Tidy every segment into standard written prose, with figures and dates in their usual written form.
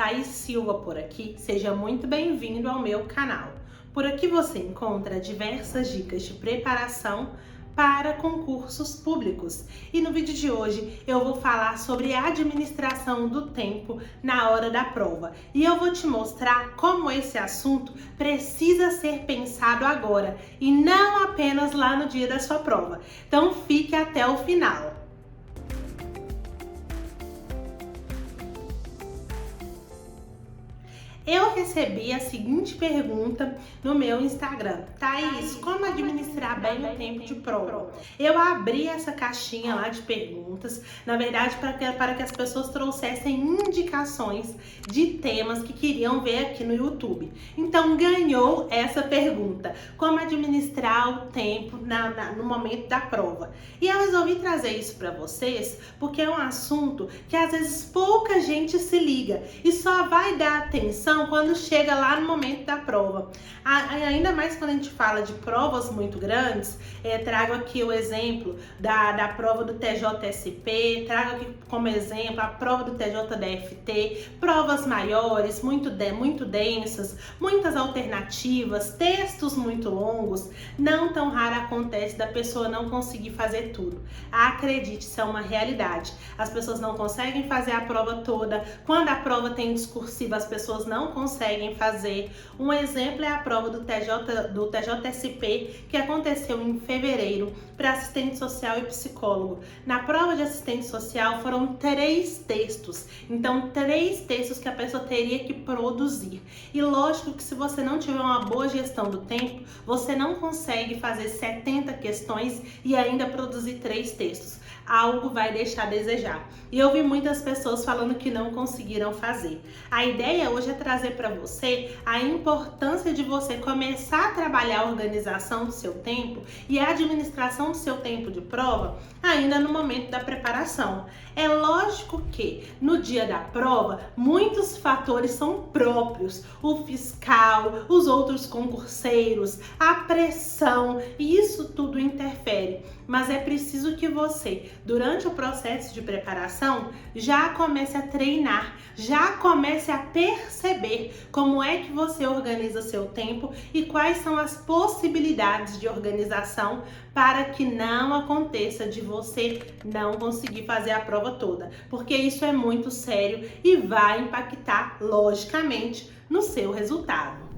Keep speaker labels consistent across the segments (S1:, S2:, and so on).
S1: Thaís Silva por aqui, seja muito bem-vindo ao meu canal. Por aqui você encontra diversas dicas de preparação para concursos públicos. E no vídeo de hoje eu vou falar sobre a administração do tempo na hora da prova. E eu vou te mostrar como esse assunto precisa ser pensado agora e não apenas lá no dia da sua prova. Então fique até o final. Eu recebi a seguinte pergunta no meu Instagram: Thaís, como administrar bem o tempo de prova? Eu abri essa caixinha lá de perguntas, na verdade, para que as pessoas trouxessem indicações de temas que queriam ver aqui no YouTube. Então, ganhou essa pergunta: como administrar o tempo no momento da prova? E eu resolvi trazer isso para vocês porque é um assunto que às vezes pouca gente se liga e só vai dar atenção quando chega lá no momento da prova. Ainda mais quando a gente fala de provas muito grandes, trago aqui o exemplo da prova do TJSP, trago aqui como exemplo a prova do TJDFT, provas maiores, muito densas, muitas alternativas, textos muito longos. Não tão raro acontece da pessoa não conseguir fazer tudo. Acredite, isso é uma realidade. As pessoas não conseguem fazer a prova toda. Quando a prova tem discursiva, as pessoas não conseguem fazer. Um exemplo é a prova do TJSP, que aconteceu em fevereiro, para assistente social e psicólogo. Na prova de assistente social foram 3 textos, então 3 textos que a pessoa teria que produzir. E lógico que se você não tiver uma boa gestão do tempo, você não consegue fazer 70 questões e ainda produzir 3 textos. Algo vai deixar a desejar. E eu vi muitas pessoas falando que não conseguiram fazer. A ideia hoje é trazer para você a importância de você começar a trabalhar a organização do seu tempo e a administração do seu tempo de prova ainda no momento da preparação. É lógico que no dia da prova muitos fatores são próprios, o fiscal, os outros concurseiros, a pressão, e isso tudo interfere. Mas é preciso que você, durante o processo de preparação, já comece a treinar, já comece a perceber como é que você organiza seu tempo e quais são as possibilidades de organização para que não aconteça de você não conseguir fazer a prova toda, porque isso é muito sério e vai impactar, logicamente, no seu resultado.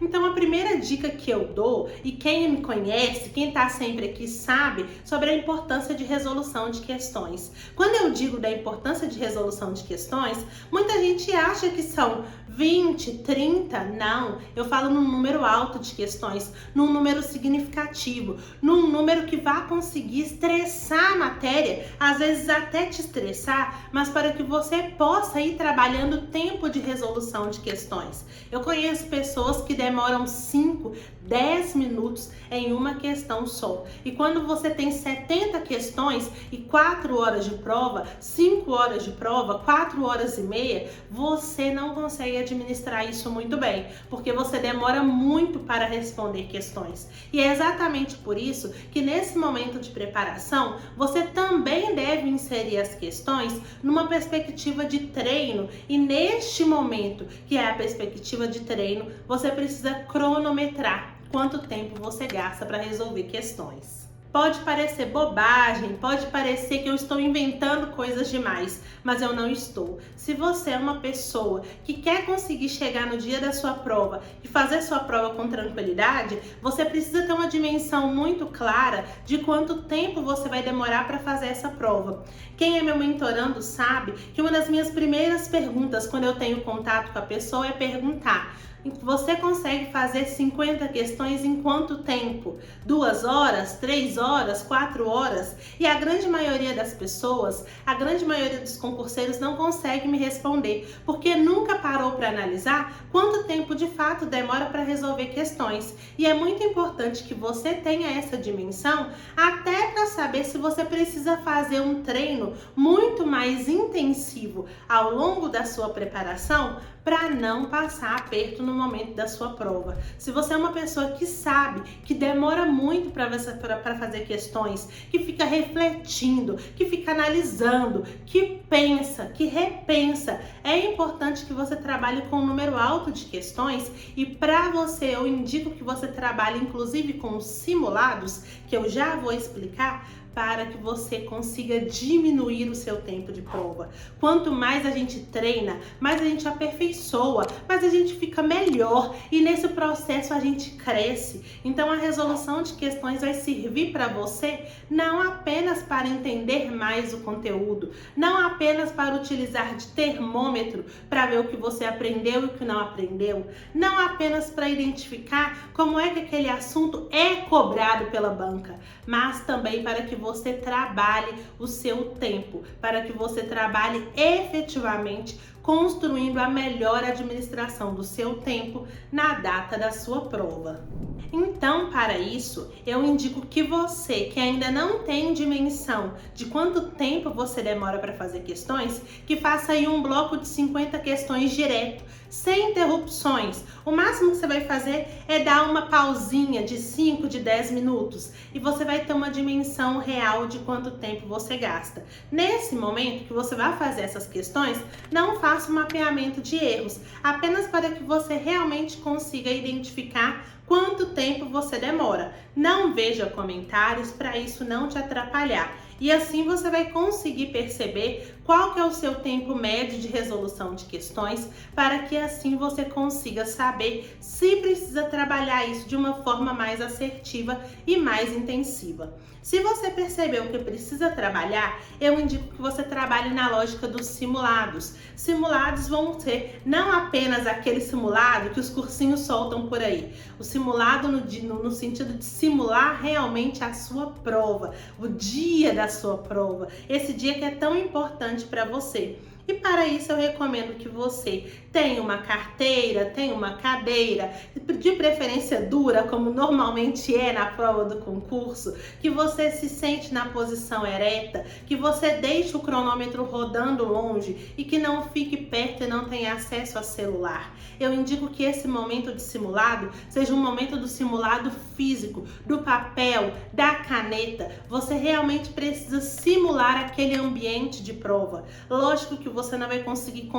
S1: Então a primeira dica que eu dou, e quem me conhece, quem tá sempre aqui sabe, sobre a importância de resolução de questões. Quando eu digo da importância de resolução de questões, muita gente acha que são 20, 30, não. Eu falo num número alto de questões, num número significativo, num número que vá conseguir estressar a matéria, às vezes até te estressar, mas para que você possa ir trabalhando o tempo de resolução de questões. Eu conheço pessoas que demoram 5, 10 minutos em uma questão só. E quando você tem 70 questões e 4 horas de prova, 5 horas de prova, 4 horas e meia, você não consegue administrar isso muito bem, porque você demora muito para responder questões. E é exatamente por isso que nesse momento de preparação, você também deve inserir as questões numa perspectiva de treino, e neste momento, que é a perspectiva de treino, você precisa cronometrar quanto tempo você gasta para resolver questões. Pode parecer bobagem, pode parecer que eu estou inventando coisas demais, mas eu não estou. Se você é uma pessoa que quer conseguir chegar no dia da sua prova e fazer sua prova com tranquilidade, você precisa ter uma dimensão muito clara de quanto tempo você vai demorar para fazer essa prova. Quem é meu mentorando sabe que uma das minhas primeiras perguntas quando eu tenho contato com a pessoa é perguntar: você consegue fazer 50 questões em quanto tempo? 2 horas, 3 horas, 4 horas? E a grande maioria das pessoas, a grande maioria dos concurseiros não consegue me responder, porque nunca parou para analisar quanto tempo de fato demora para resolver questões. E é muito importante que você tenha essa dimensão, até para saber se você precisa fazer um treino muito mais intensivo ao longo da sua preparação para não passar aperto no momento da sua prova. Se você é uma pessoa que sabe que demora muito para fazer questões, que fica refletindo, que fica analisando, que pensa, que repensa, é importante que você trabalhe com um número alto de questões, e para você eu indico que você trabalhe inclusive com os simulados, que eu já vou explicar, para que você consiga diminuir o seu tempo de prova. Quanto mais a gente treina, mais a gente aperfeiçoa, mais a gente fica melhor, e nesse processo a gente cresce. Então a resolução de questões vai servir para você não apenas para entender mais o conteúdo, não apenas para utilizar de termômetro para ver o que você aprendeu e o que não aprendeu, não apenas para identificar como é que aquele assunto é cobrado pela banca, mas também para que você trabalhe o seu tempo, para que você trabalhe efetivamente construindo a melhor administração do seu tempo na data da sua prova. Então, para isso, eu indico que você, que ainda não tem dimensão de quanto tempo você demora para fazer questões, que faça aí um bloco de 50 questões direto, sem interrupções. O máximo que você vai fazer é dar uma pausinha de 5, de 10 minutos, e você vai ter uma dimensão real de quanto tempo você gasta. Nesse momento que você vai fazer essas questões, não faça um mapeamento de erros, apenas para que você realmente consiga identificar quanto tempo você demora. Não veja comentários para isso não te atrapalhar. E assim você vai conseguir perceber qual que é o seu tempo médio de resolução de questões, para que assim você consiga saber se precisa trabalhar isso de uma forma mais assertiva e mais intensiva. Se você percebeu que precisa trabalhar, eu indico que você trabalhe na lógica dos simulados. Simulados vão ser não apenas aquele simulado que os cursinhos soltam por aí. O simulado no sentido de simular realmente a sua prova, o dia da sua prova, esse dia que é tão importante para você. E para isso eu recomendo que você tenha uma carteira, tenha uma cadeira, de preferência dura, como normalmente é na prova do concurso, que você se sente na posição ereta, que você deixe o cronômetro rodando longe e que não fique perto e não tenha acesso a celular. Eu indico que esse momento de simulado seja um momento do simulado físico, do papel, da caneta. Você realmente precisa simular aquele ambiente de prova. Lógico que você não vai conseguir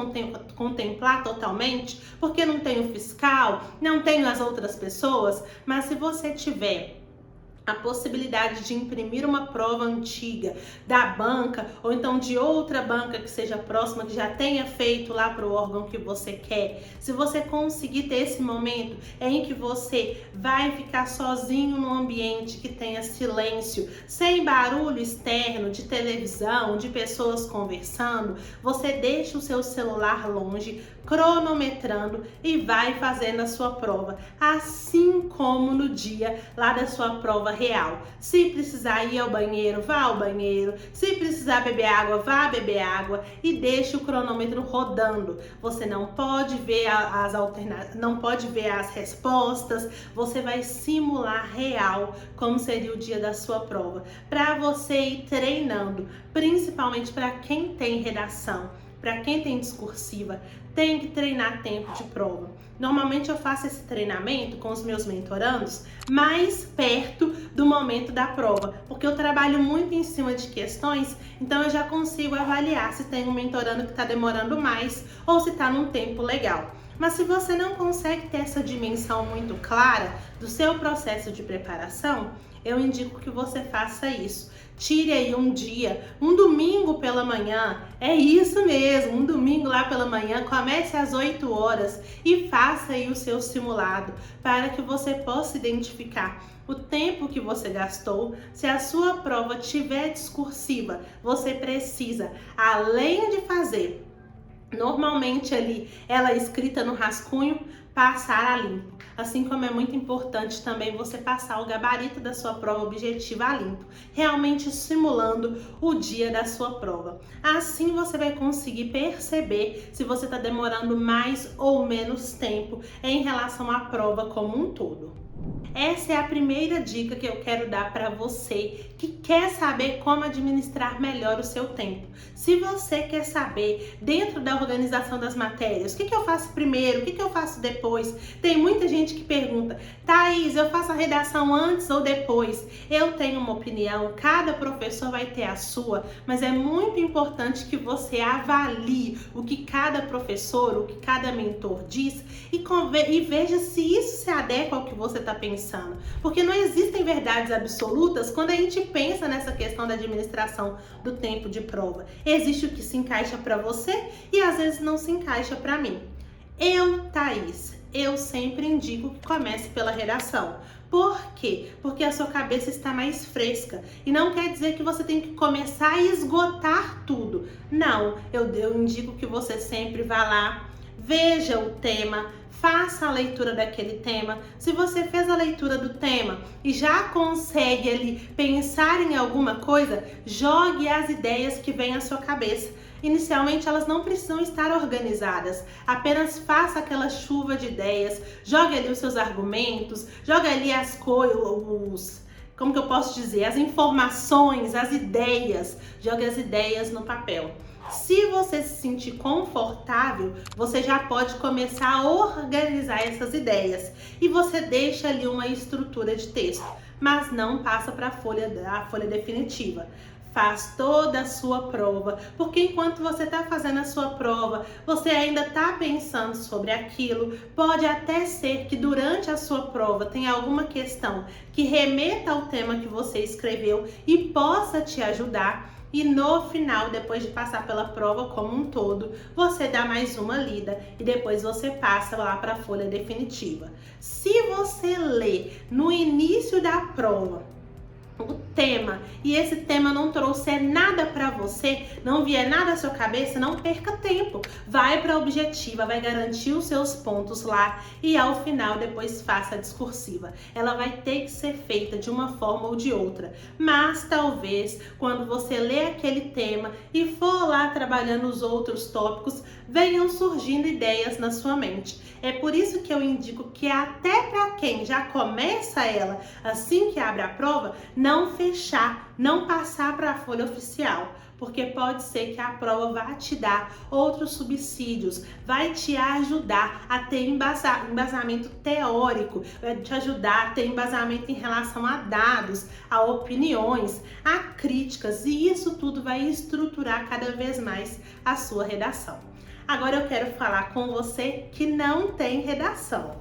S1: contemplar totalmente, porque não tem o fiscal, não tem as outras pessoas, mas se você tiver a possibilidade de imprimir uma prova antiga da banca, ou então de outra banca que seja próxima, que já tenha feito lá para o órgão que você quer, se você conseguir ter esse momento em que você vai ficar sozinho num ambiente que tenha silêncio, sem barulho externo de televisão, de pessoas conversando, você deixa o seu celular longe, cronometrando, e vai fazendo a sua prova, assim como no dia lá da sua prova real. Se precisar ir ao banheiro, vá ao banheiro. Se precisar beber água, vá beber água, e deixe o cronômetro rodando. Você não pode ver não pode ver as respostas. Você vai simular real como seria o dia da sua prova, para você ir treinando, principalmente para quem tem redação. Para quem tem discursiva, tem que treinar tempo de prova. Normalmente eu faço esse treinamento com os meus mentorandos mais perto do momento da prova, porque eu trabalho muito em cima de questões, então eu já consigo avaliar se tem um mentorando que está demorando mais ou se está num tempo legal. Mas se você não consegue ter essa dimensão muito clara do seu processo de preparação, eu indico que você faça isso. Tire aí um dia, um domingo pela manhã, é isso mesmo, um domingo lá pela manhã, comece às 8 horas e faça aí o seu simulado, para que você possa identificar o tempo que você gastou. Se a sua prova tiver discursiva, você precisa, além de fazer normalmente ali ela é escrita no rascunho, passar a limpo. Assim como é muito importante também você passar o gabarito da sua prova objetiva a limpo, realmente simulando o dia da sua prova. Assim você vai conseguir perceber se você está demorando mais ou menos tempo em relação à prova como um todo. Essa é a primeira dica que eu quero dar para você que quer saber como administrar melhor o seu tempo. Se você quer saber, dentro da organização das matérias, o que eu faço primeiro, o que eu faço depois? Tem muita gente que pergunta, Thaís, eu faço a redação antes ou depois? Eu tenho uma opinião, cada professor vai ter a sua, mas é muito importante que você avalie o que cada professor, o que cada mentor diz e veja se isso se adequa ao que você está pensando. Porque não existem verdades absolutas quando a gente pensa nessa questão da administração do tempo de prova. Existe o que se encaixa para você e às vezes não se encaixa para mim. Thaís, eu sempre indico que comece pela redação. Por quê? Porque a sua cabeça está mais fresca. E não quer dizer que você tem que começar a esgotar tudo. Não, eu indico que você sempre vá lá, veja o tema, faça a leitura daquele tema. Se você fez a leitura do tema e já consegue ali pensar em alguma coisa, jogue as ideias que vêm à sua cabeça. Inicialmente elas não precisam estar organizadas, apenas faça aquela chuva de ideias, jogue ali os seus argumentos, jogue ali as coisas, como que eu posso dizer, as informações, as ideias, jogue as ideias no papel. Se você se sentir confortável, você já pode começar a organizar essas ideias e você deixa ali uma estrutura de texto, mas não passa para a folha definitiva. Faz toda a sua prova, porque enquanto você está fazendo a sua prova, você ainda está pensando sobre aquilo. Pode até ser que durante a sua prova tenha alguma questão que remeta ao tema que você escreveu e possa te ajudar. E no final, depois de passar pela prova como um todo, você dá mais uma lida e depois você passa lá para a folha definitiva. Se você lê no início da prova o tema e esse tema não trouxer nada para você, não vier nada à sua cabeça, não perca tempo. Vai para a objetiva, vai garantir os seus pontos lá e ao final depois faça a discursiva. Ela vai ter que ser feita de uma forma ou de outra, mas talvez quando você lê aquele tema e for lá trabalhando os outros tópicos, venham surgindo ideias na sua mente. É por isso que eu indico que até para quem já começa ela assim que abre a prova, não fechar, não passar para a folha oficial, porque pode ser que a prova vá te dar outros subsídios, vai te ajudar a ter embasamento teórico, vai te ajudar a ter embasamento em relação a dados, a opiniões, a críticas, e isso tudo vai estruturar cada vez mais a sua redação. Agora eu quero falar com você que não tem redação.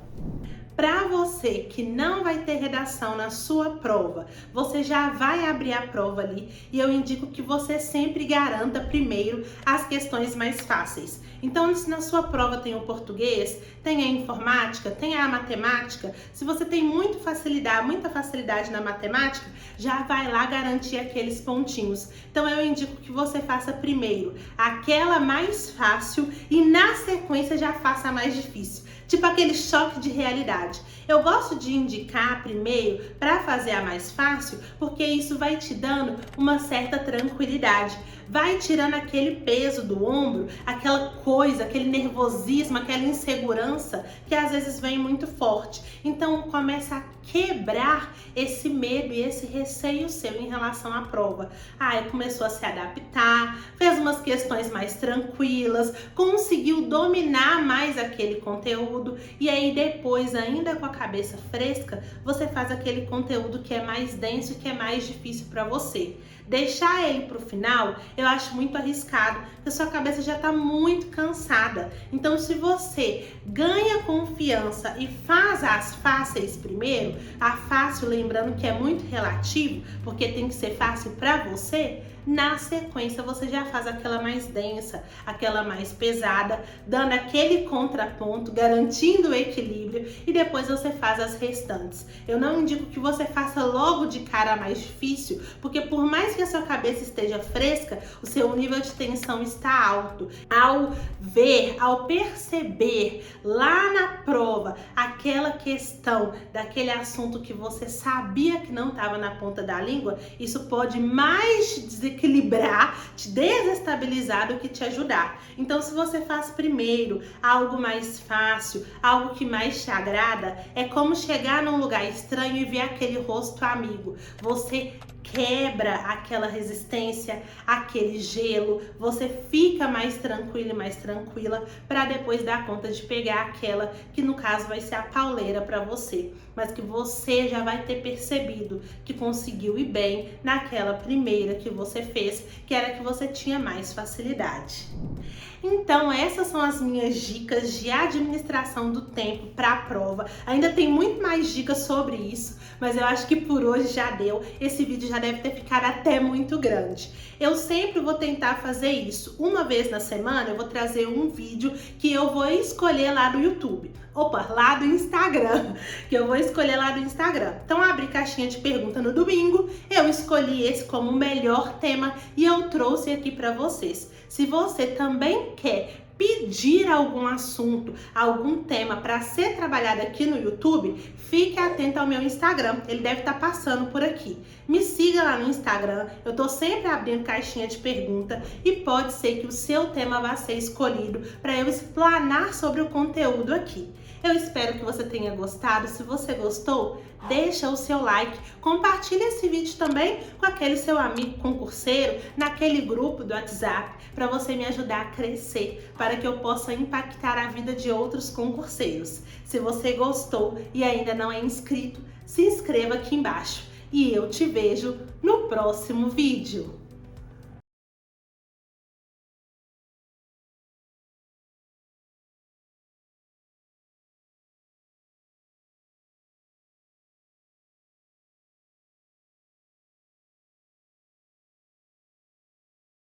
S1: Para você que não vai ter redação na sua prova, você já vai abrir a prova ali e eu indico que você sempre garanta primeiro as questões mais fáceis. Então, se na sua prova tem o português, tem a informática, tem a matemática, se você tem muita facilidade na matemática, já vai lá garantir aqueles pontinhos. Então, eu indico que você faça primeiro aquela mais fácil e na sequência já faça a mais difícil. Tipo aquele choque de realidade. Eu gosto de indicar primeiro para fazer a mais fácil, porque isso vai te dando uma certa tranquilidade. Vai tirando aquele peso do ombro, aquela coisa, aquele nervosismo, aquela insegurança que às vezes vem muito forte. Então começa a quebrar esse medo e esse receio seu em relação à prova. Aí começou a se adaptar, fez umas questões mais tranquilas, conseguiu dominar mais aquele conteúdo e aí depois, ainda com a cabeça fresca, você faz aquele conteúdo que é mais denso e que é mais difícil para você. Deixar ele para o final, eu acho muito arriscado, porque a sua cabeça já está muito cansada. Então, se você ganha confiança e faz as fáceis primeiro, a fácil, lembrando que é muito relativo, porque tem que ser fácil para você, na sequência você já faz aquela mais densa, aquela mais pesada, dando aquele contraponto, garantindo o equilíbrio e depois você faz as restantes. Eu não indico que você faça logo de cara a mais difícil, porque por mais que a sua cabeça esteja fresca, o seu nível de tensão está alto. Ao perceber lá na prova aquela questão daquele assunto que você sabia que não estava na ponta da língua, isso pode mais desequilibrar, te desestabilizar do que te ajudar. Então, se você faz primeiro algo mais fácil, algo que mais te agrada, é como chegar num lugar estranho e ver aquele rosto amigo. Você quebra aquela resistência, aquele gelo, você fica mais tranquilo e mais tranquila para depois dar conta de pegar aquela que no caso vai ser a pauleira para você, mas que você já vai ter percebido que conseguiu ir bem naquela primeira que você fez, que era que você tinha mais facilidade. Então, essas são as minhas dicas de administração do tempo para a prova. Ainda tem muito mais dicas sobre isso, mas eu acho que por hoje já deu. Esse vídeo já deve ter ficado até muito grande. Eu sempre vou tentar fazer isso. Uma vez na semana eu vou trazer um vídeo que eu vou escolher lá do YouTube. Lá do Instagram, que eu vou escolher lá do Instagram. Então, abri caixinha de pergunta no domingo, eu escolhi esse como o melhor tema e eu trouxe aqui para vocês. Se você também quer pedir algum assunto, algum tema para ser trabalhado aqui no YouTube, fique atento ao meu Instagram, ele deve estar passando por aqui. Me siga lá no Instagram, eu tô sempre abrindo caixinha de pergunta e pode ser que o seu tema vá ser escolhido para eu explanar sobre o conteúdo aqui. Eu espero que você tenha gostado. Se você gostou, deixa o seu like, compartilha esse vídeo também com aquele seu amigo concurseiro, naquele grupo do WhatsApp, para você me ajudar a crescer, para que eu possa impactar a vida de outros concurseiros. Se você gostou e ainda não é inscrito, se inscreva aqui embaixo. E eu te vejo no próximo vídeo.